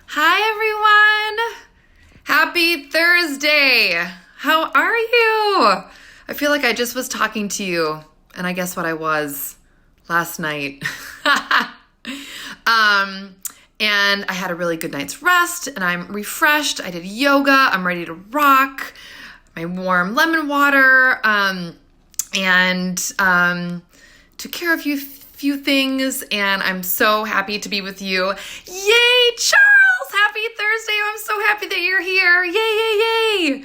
Hi, everyone. Happy Thursday. How are you? I feel like I just was talking to you, and I guess what I was last night. And I had a really good night's rest, and I'm refreshed. I did yoga. I'm ready to rock. My warm lemon water, and took care of a few things, and I'm so happy to be with you. Yay, Charles! Happy Thursday. I'm so happy that you're here. Yay, yay, yay.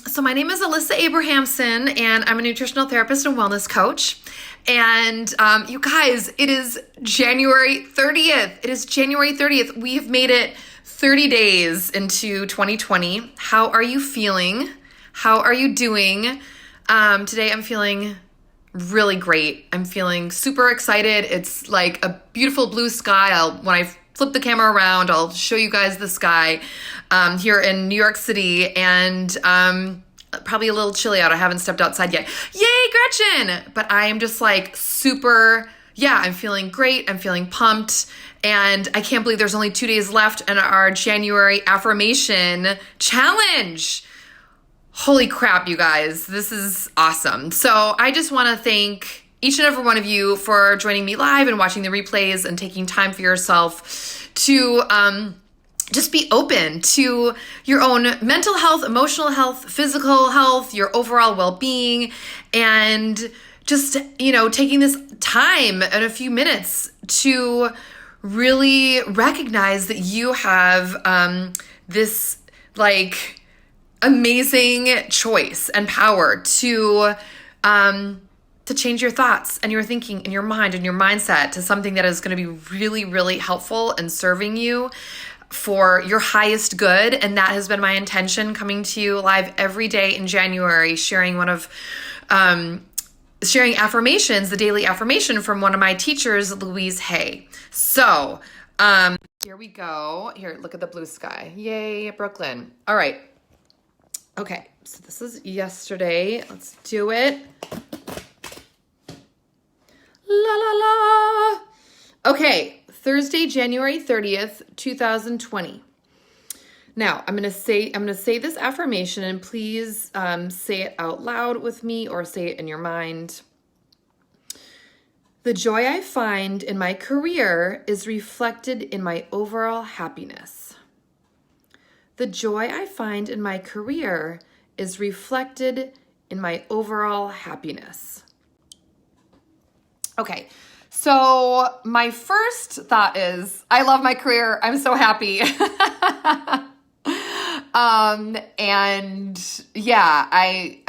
So my name is Alyssa Abrahamson, and I'm a nutritional therapist and wellness coach. And you guys, it is January 30th. It is January 30th. We have made it 30 days into 2020. How are you feeling? How are you doing? Today I'm feeling really great. I'm feeling super excited. It's like a beautiful blue sky. When I flip the camera around, I'll show you guys the sky here in New York City, and probably a little chilly out. I haven't stepped outside yet. Yay, Gretchen! But I am just like super, I'm feeling great. I'm feeling pumped. And I can't believe there's only 2 days left in our January Affirmation Challenge. Holy crap, you guys. This is awesome. So I just want to thank each and every one of you for joining me live and watching the replays and taking time for yourself to just be open to your own mental health, emotional health, physical health, your overall well-being, and just, taking this time and a few minutes to really recognize that you have this amazing choice and power to change your thoughts and your thinking and your mind and your mindset to something that is going to be really, really helpful and serving you for your highest good. And that has been my intention, coming to you live every day in January, sharing sharing affirmations, the daily affirmation from one of my teachers, Louise Hay. So here we go. Here, look at the blue sky. Yay, Brooklyn. All right. Okay, so this is yesterday. Let's do it. La la la. Okay, Thursday, January 30th, 2020. Now, I'm gonna say this affirmation, and please say it out loud with me or say it in your mind. The joy I find in my career is reflected in my overall happiness. The joy I find in my career is reflected in my overall happiness. Okay, so my first thought is, I love my career. I'm so happy. I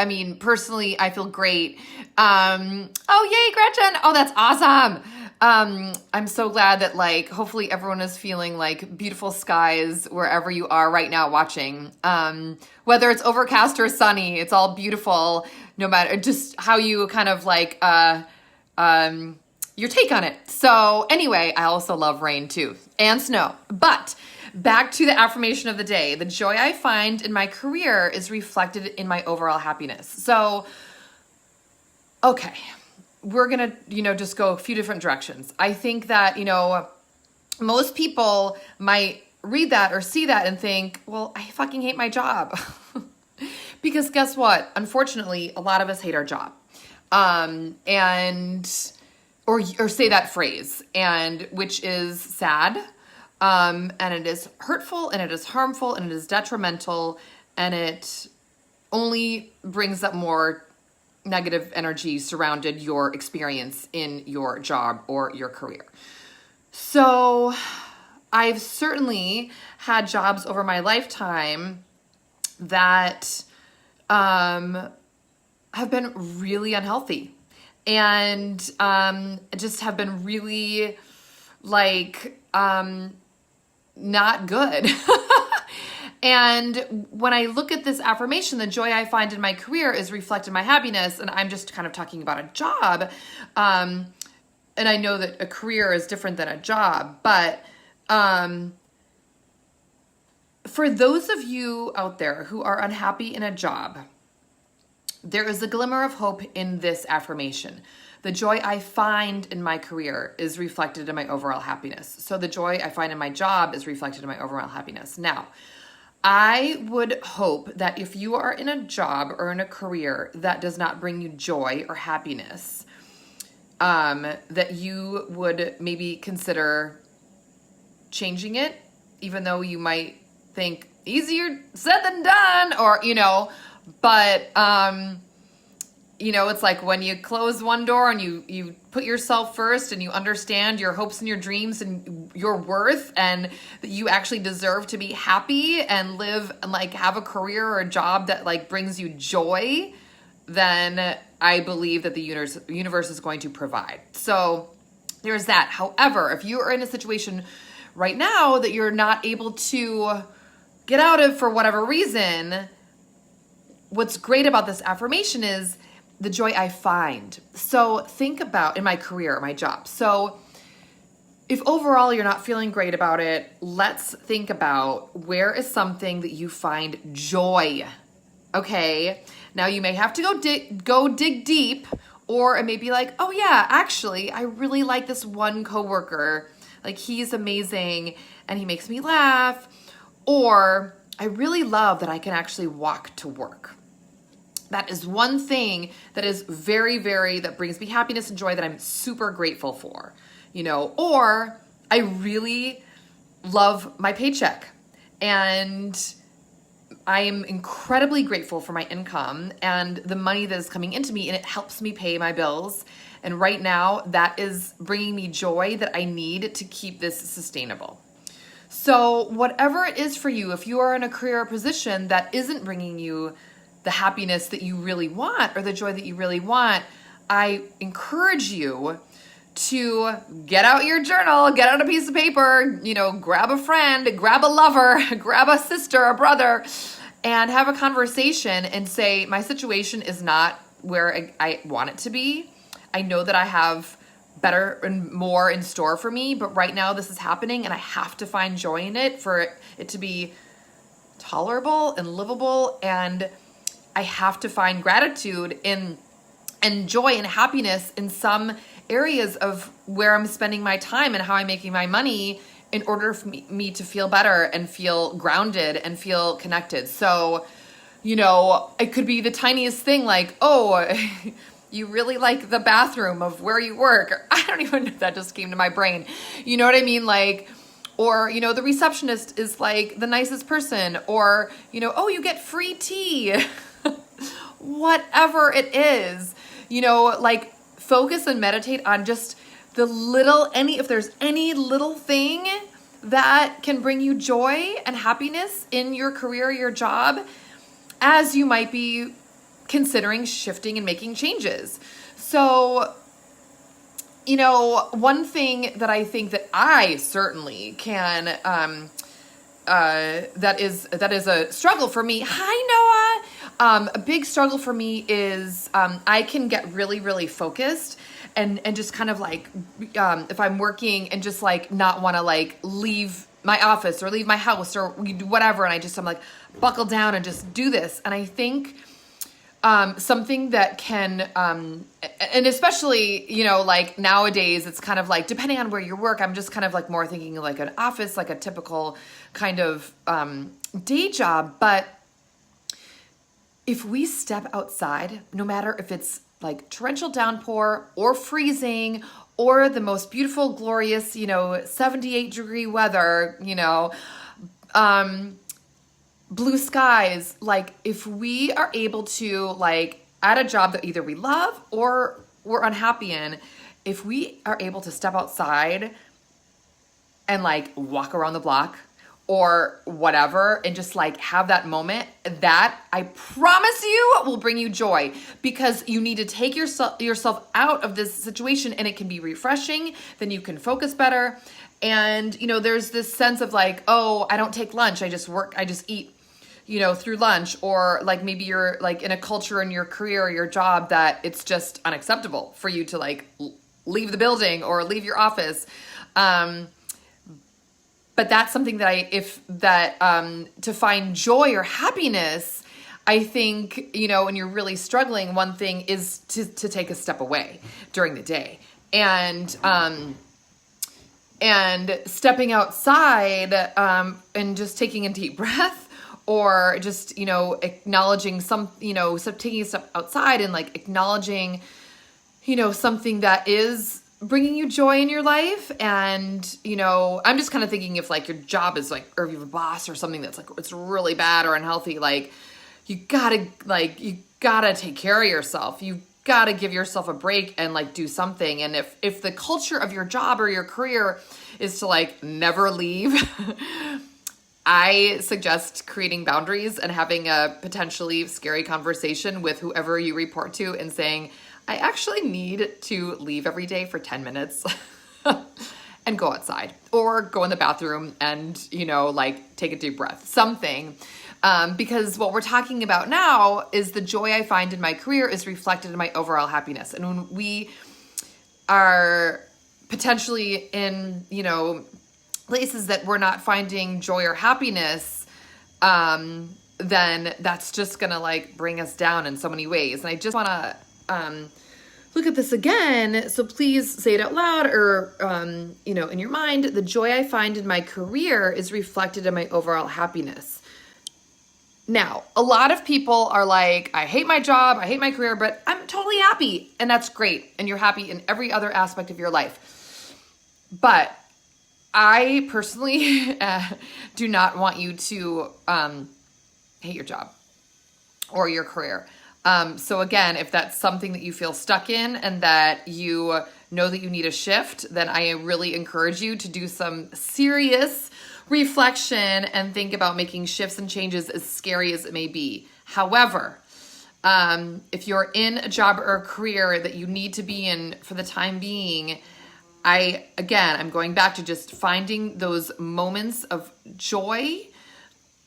mean, personally, I feel great. Oh, yay, Gretchen. Oh, that's awesome. I'm so glad that hopefully everyone is feeling beautiful skies wherever you are right now watching. Whether it's overcast or sunny, it's all beautiful, no matter just how you kind of your take on it. So anyway, I also love rain too, and snow. But back to the affirmation of the day. The joy I find in my career is reflected in my overall happiness. So, okay. We're going to, just go a few different directions. I think that, most people might read that or see that and think, well, I fucking hate my job. Because guess what? Unfortunately, a lot of us hate our job. Or say that phrase, and which is sad. And it is hurtful, and it is harmful, and it is detrimental, and it only brings up more negative energy surrounded your experience in your job or your career. So I've certainly had jobs over my lifetime that have been really unhealthy, and just have been really not good. And when I look at this affirmation, the joy I find in my career is reflected in my happiness. And I'm just kind of talking about a job. And I know that a career is different than a job. But for those of you out there who are unhappy in a job, There is a glimmer of hope in this affirmation. The joy I find in my career is reflected in my overall happiness. So the joy I find in my job is reflected in my overall happiness. Now, I would hope that if you are in a job or in a career that does not bring you joy or happiness, that you would maybe consider changing it, even though you might think easier said than done, or, but, it's like when you close one door and you put yourself first and you understand your hopes and your dreams and your worth, and that you actually deserve to be happy and live and like have a career or a job that like brings you joy, then I believe that the universe is going to provide. So there's that. However, if you are in a situation right now that you're not able to get out of for whatever reason, what's great about this affirmation is the joy I find. So think about in my career, my job. So if overall you're not feeling great about it, let's think about where is something that you find joy. Okay. Now you may have to go dig deep, or it may be like, oh yeah, actually, I really like this one coworker. Like he's amazing and he makes me laugh. Or I really love that I can actually walk to work. That is one thing that is very, very, that brings me happiness and joy that I'm super grateful for, or I really love my paycheck and I am incredibly grateful for my income and the money that is coming into me, and it helps me pay my bills. And right now that is bringing me joy that I need to keep this sustainable. So whatever it is for you, if you are in a career or position that isn't bringing you the happiness that you really want or the joy that you really want, I encourage you to get out your journal, get out a piece of paper, grab a friend, grab a lover, grab a sister, a brother, and have a conversation and say, my situation is not where I want it to be. I know that I have better and more in store for me, but right now this is happening and I have to find joy in it for it to be tolerable and livable, and I have to find gratitude and joy and happiness in some areas of where I'm spending my time and how I'm making my money in order for me to feel better and feel grounded and feel connected. So, it could be the tiniest thing like, oh, you really like the bathroom of where you work. I don't even know if that just came to my brain. You know what I mean? Like, or, the receptionist is like the nicest person, or, oh, you get free tea. Whatever it is, like focus and meditate on just the little, if there's any little thing that can bring you joy and happiness in your career, your job, as you might be considering shifting and making changes. So, one thing that I think that I certainly can, that is a struggle for me. Hi, Noah. A big struggle for me is I can get really, really focused and just kind of like if I'm working and just like not want to like leave my office or leave my house or whatever, and I'm like buckle down and just do this. And I think something that can and especially like nowadays it's kind of like depending on where you work, I'm just kind of like more thinking like an office, like a typical kind of day job. But if we step outside, no matter if it's like torrential downpour or freezing or the most beautiful, glorious, 78-degree weather, blue skies, like if we are able to like at a job that either we love or we're unhappy in, if we are able to step outside and like walk around the block or whatever and just like have that moment, that I promise you will bring you joy, because you need to take yourself out of this situation, and it can be refreshing. Then you can focus better. And there's this sense of like, oh, I don't take lunch, I just work, I just eat through lunch, or like maybe you're like in a culture in your career or your job that it's just unacceptable for you to like leave the building or leave your office. But that's something that to find joy or happiness, I think, when you're really struggling, one thing is to take a step away during the day. And stepping outside, and just taking a deep breath, or just, acknowledging taking a step outside and like acknowledging, something that is bringing you joy in your life. And, I'm just kind of thinking if like your job is like, or if you have a boss or something that's like, it's really bad or unhealthy, like you gotta take care of yourself. You gotta give yourself a break and like do something. And if the culture of your job or your career is to like never leave, I suggest creating boundaries and having a potentially scary conversation with whoever you report to and saying, I actually need to leave every day for 10 minutes and go outside or go in the bathroom and, like take a deep breath, something. Because what we're talking about now is the joy I find in my career is reflected in my overall happiness. And when we are potentially in, places that we're not finding joy or happiness, then that's just going to like bring us down in so many ways. And I just want to look at this again. So please say it out loud or, in your mind. The joy I find in my career is reflected in my overall happiness. Now, a lot of people are like, I hate my job, I hate my career, but I'm totally happy. And that's great. And you're happy in every other aspect of your life. But I personally do not want you to hate your job or your career. So again, if that's something that you feel stuck in and that you know that you need a shift, then I really encourage you to do some serious reflection and think about making shifts and changes, as scary as it may be. However, if you're in a job or a career that you need to be in for the time being, I'm going back to just finding those moments of joy,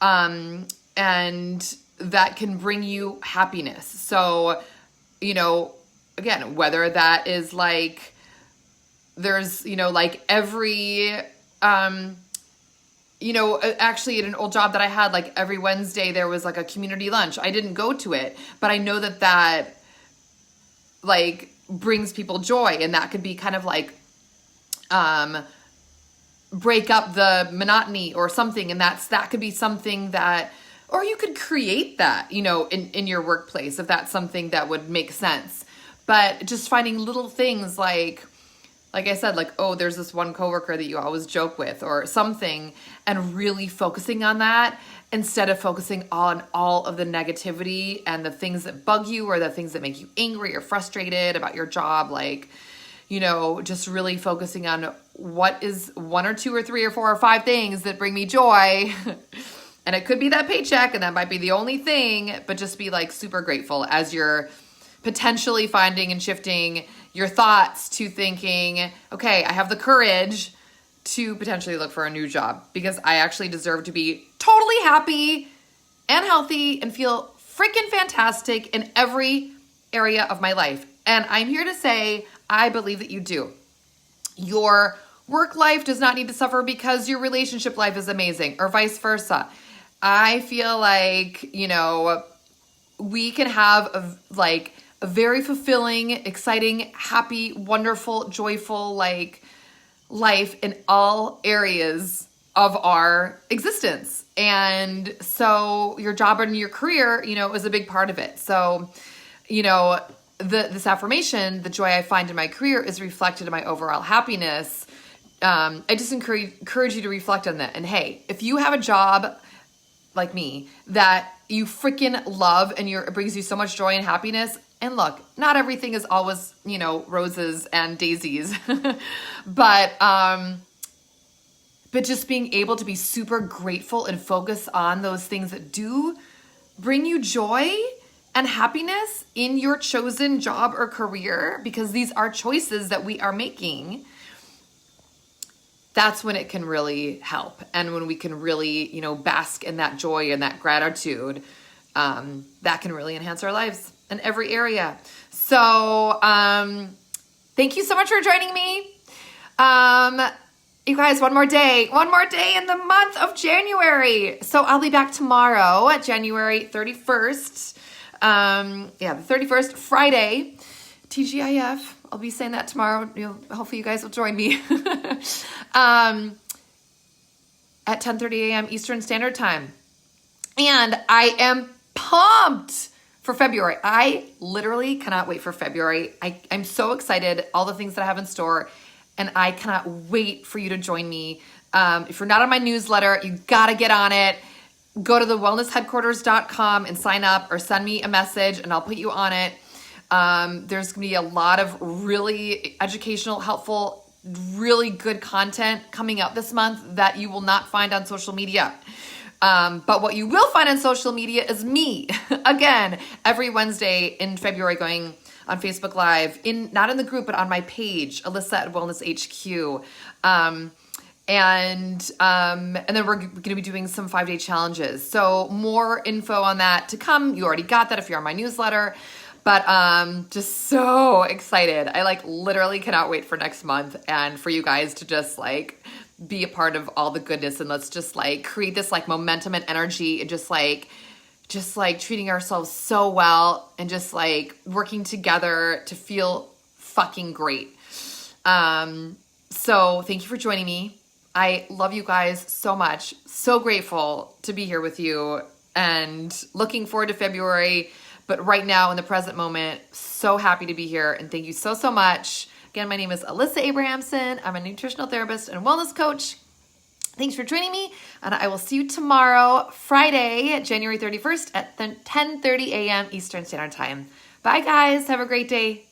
and that can bring you happiness. So, again, whether that is like, there's, like every, actually at an old job that I had, like every Wednesday there was like a community lunch. I didn't go to it, but I know that like brings people joy, and that could be kind of like, break up the monotony or something. And that could be something that, or you could create that, in your workplace, if that's something that would make sense. But just finding little things like I said, like, oh, there's this one coworker that you always joke with or something, and really focusing on that instead of focusing on all of the negativity and the things that bug you or the things that make you angry or frustrated about your job. Like, just really focusing on what is 1 or 2 or 3 or 4 or 5 things that bring me joy. And it could be that paycheck, and that might be the only thing, but just be like super grateful as you're potentially finding and shifting your thoughts to thinking, okay, I have the courage to potentially look for a new job because I actually deserve to be totally happy and healthy and feel freaking fantastic in every area of my life. And I'm here to say, I believe that you do. Your work life does not need to suffer because your relationship life is amazing, or vice versa. I feel like, we can have a very fulfilling, exciting, happy, wonderful, joyful, life in all areas of our existence. And so your job and your career, is a big part of it. So, this affirmation, the joy I find in my career is reflected in my overall happiness. I just encourage you to reflect on that. And hey, if you have a job like me that you freaking love and it brings you so much joy and happiness, and look, not everything is always, roses and daisies, but just being able to be super grateful and focus on those things that do bring you joy and happiness in your chosen job or career, because these are choices that we are making, that's when it can really help. And when we can really, bask in that joy and that gratitude, that can really enhance our lives in every area. So, thank you so much for joining me. You guys, one more day in the month of January. So I'll be back tomorrow at January 31st. The 31st, Friday, TGIF. I'll be saying that tomorrow. Hopefully you guys will join me. At 10:30 a.m. Eastern Standard Time. And I am pumped for February. I literally cannot wait for February. I'm so excited, all the things that I have in store, and I cannot wait for you to join me. If you're not on my newsletter, you gotta get on it. Go to thewellnessheadquarters.com and sign up, or send me a message and I'll put you on it. There's gonna be a lot of really educational, helpful, really good content coming out this month that you will not find on social media. But what you will find on social media is me, again, every Wednesday in February, going on Facebook Live, not in the group, but on my page, Alyssa at Wellness HQ. And then we're going to be doing some 5-day challenges. So more info on that to come. You already got that if you're on my newsletter. But just so excited. I literally cannot wait for next month and for you guys to just be a part of all the goodness, and let's just create this momentum and energy, and just treating ourselves so well, and just working together to feel fucking great. So thank you for joining me. I love you guys so much. So grateful to be here with you, and looking forward to February. But right now, in the present moment, so happy to be here. And thank you so, so much. Again, my name is Alyssa Abrahamson. I'm a nutritional therapist and wellness coach. Thanks for joining me. And I will see you tomorrow, Friday, January 31st at 10:30 a.m. Eastern Standard Time. Bye, guys. Have a great day.